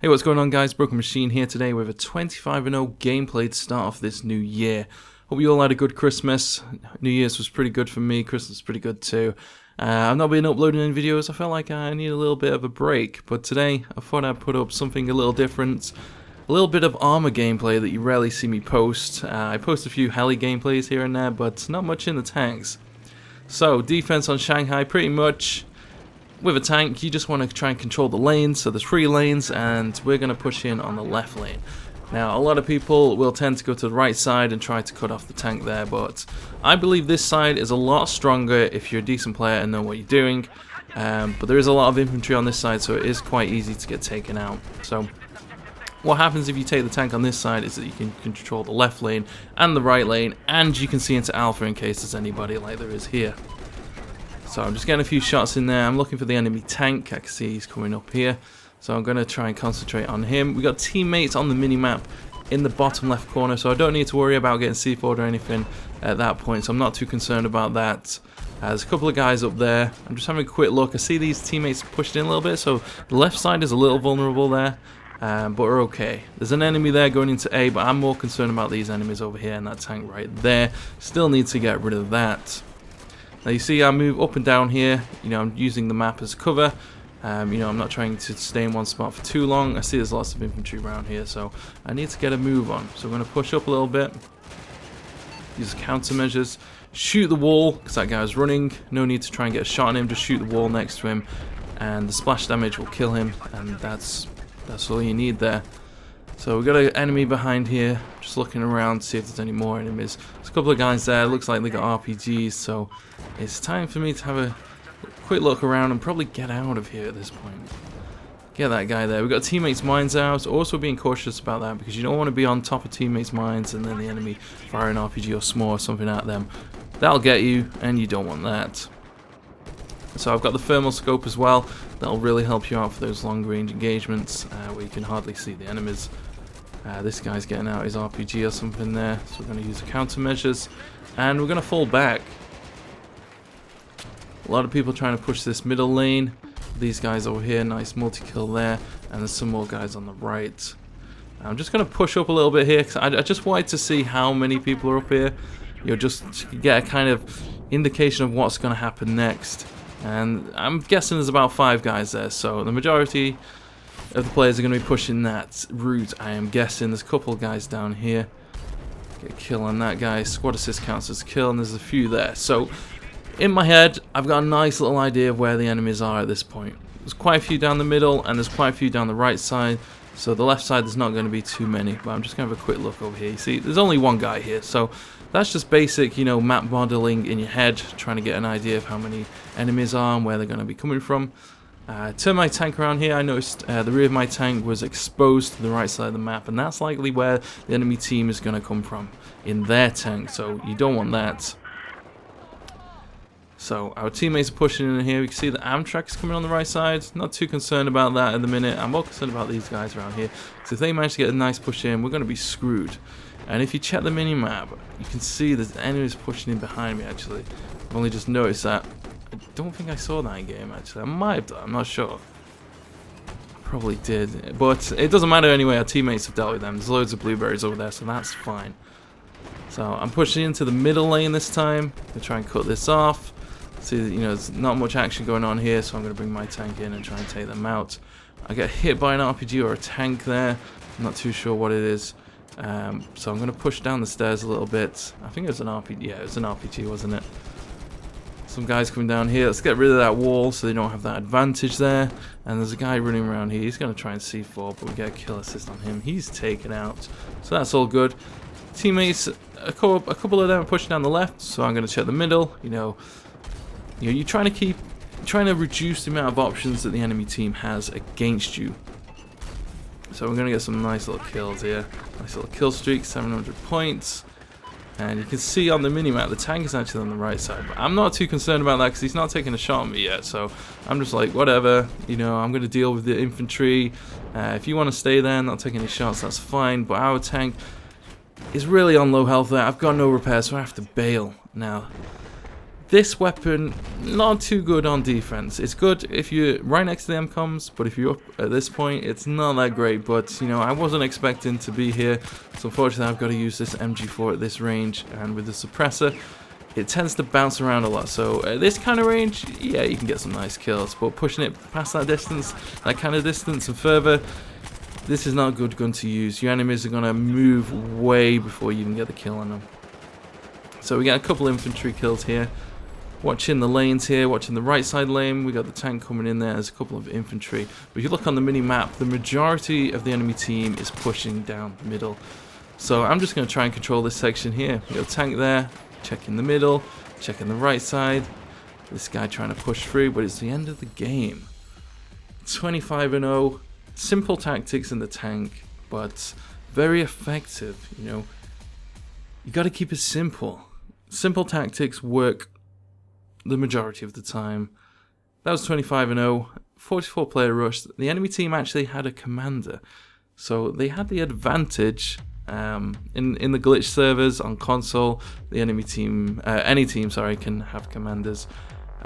Hey, what's going on, guys? Broken Machine here today with a 25-0 gameplay to start off this new year. Hope you all had a good Christmas. New Year's was pretty good for me. Christmas was pretty good too. I've not been uploading any videos. I felt like I need a little bit of a break, but today I thought I'd put up something a little different. A little bit of armor gameplay that you rarely see me post. I post a few heli gameplays here and there, but not much in the tanks. So, defense on Shanghai, pretty much. With a tank, you just want to try and control the lanes, so there's 3 lanes, and we're going to push in on the left lane. Now, a lot of people will tend to go to the right side and try to cut off the tank there, but I believe this side is a lot stronger if you're a decent player and know what you're doing. But there is a lot of infantry on this side, so it is quite easy to get taken out. So, what happens if you take the tank on this side is that you can control the left lane and the right lane, and you can see into Alpha in case there's anybody like there is here. So I'm just getting a few shots in there. I'm looking for the enemy tank. I can see he's coming up here. So I'm going to try and concentrate on him. We got teammates on the minimap in the bottom left corner, so I don't need to worry about getting C4'd or anything at that point. So I'm not too concerned about that. There's a couple of guys up there. I'm just having a quick look. I see these teammates pushed in a little bit, so the left side is a little vulnerable there. But we're okay. There's an enemy there going into A, but I'm more concerned about these enemies over here and that tank right there. Still need to get rid of that. Now you see I move up and down here, I'm using the map as cover, I'm not trying to stay in one spot for too long. I see there's lots of infantry around here, so I need to get a move on. So I'm going to push up a little bit, use countermeasures, shoot the wall, because that guy was running, no need to try and get a shot on him, just shoot the wall next to him, and the splash damage will kill him, and that's all you need there. So we've got an enemy behind here, just looking around to see if there's any more enemies. There's a couple of guys there, looks like they got RPGs, so it's time for me to have a quick look around and probably get out of here at this point. Get that guy there. We've got teammates' mines out, also being cautious about that because you don't want to be on top of teammates' mines and then the enemy fire an RPG or SMO or something at them. That'll get you, and you don't want that. So I've got the thermal scope as well. That'll really help you out for those long range engagements where you can hardly see the enemies. This guy's getting out his RPG or something there, so we're going to use the countermeasures, and we're going to fall back. A lot of people trying to push this middle lane. These guys over here, nice multi-kill there, and there's some more guys on the right. I'm just going to push up a little bit here, because I just wanted to see how many people are up here. Just to get a kind of indication of what's going to happen next. And I'm guessing there's about 5 guys there, so the majority of the players are going to be pushing that route. I am guessing there's a couple of guys down here. Get a kill on that guy. Squad assist counts as a kill, and there's a few there. So in my head, I've got a nice little idea of where the enemies are at this point. There's quite a few down the middle, and there's quite a few down the right side. So the left side, there's not going to be too many, but I'm just going to have a quick look over here. You see, there's only one guy here, so that's just basic, map modeling in your head, trying to get an idea of how many enemies are and where they're going to be coming from. Turn my tank around here. I noticed the rear of my tank was exposed to the right side of the map, and that's likely where the enemy team is going to come from, in their tank, so you don't want that. So our teammates are pushing in here. We can see the Amtrak is coming on the right side. Not too concerned about that at the minute. I'm more concerned about these guys around here. So if they manage to get a nice push in, we're going to be screwed. And if you check the mini-map, you can see there's enemies pushing in behind me, actually. I've only just noticed that. I don't think I saw that in game, actually. I might have done. I'm not sure. I probably did. But it doesn't matter anyway. Our teammates have dealt with them. There's loads of blueberries over there, so that's fine. So I'm pushing into the middle lane this time to try and cut this off. See, there's not much action going on here, so I'm going to bring my tank in and try and take them out. I get hit by an RPG or a tank there. I'm not too sure what it is. So I'm going to push down the stairs a little bit. I think it was an RPG. Yeah, it was an RPG, wasn't it? Some guys coming down here. Let's get rid of that wall so they don't have that advantage there. And there's a guy running around here. He's going to try and C4, but we get a kill assist on him. He's taken out. So that's all good. Teammates, a couple of them are pushing down the left, so I'm going to check the middle. You're trying to reduce the amount of options that the enemy team has against you. So we're going to get some nice little kills here. Nice little kill streak, 700 points. And you can see on the minimap, the tank is actually on the right side. But I'm not too concerned about that because he's not taking a shot on me yet. So I'm just like, whatever, I'm going to deal with the infantry. If you want to stay there and not take any shots, that's fine. But our tank is really on low health there. I've got no repairs, so I have to bail. Now, This weapon, not too good on defense. It's good if you're right next to the MCOMs, but if you're up at this point, it's not that great. But, you know, I wasn't expecting to be here, so unfortunately I've got to use this MG4 at this range, and with the suppressor, it tends to bounce around a lot. So at this kind of range, yeah, you can get some nice kills, but pushing it past that distance, that kind of distance and further, this is not a good gun to use. Your enemies are going to move way before you even get the kill on them. So we get a couple infantry kills here. Watching the lanes here, watching the right side lane, we got the tank coming in there, there's a couple of infantry. But if you look on the mini-map, the majority of the enemy team is pushing down the middle. So I'm just going to try and control this section here. We got a tank there, checking the middle, checking the right side. This guy trying to push through, but it's the end of the game. 25-0, simple tactics in the tank, but very effective, you know. You got to keep it simple. Simple tactics work the majority of the time. That was 25-0, 44 player rush. The enemy team actually had a commander, so they had the advantage. In the glitch servers on console, the enemy team, any team, sorry, can have commanders.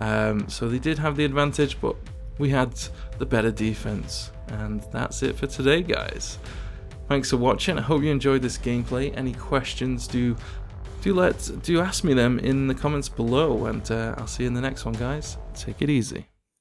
So they did have the advantage, but we had the better defense. And that's it for today, guys. Thanks for watching. I hope you enjoyed this gameplay. Any questions, do ask me them in the comments below, and I'll see you in the next one, guys. Take it easy.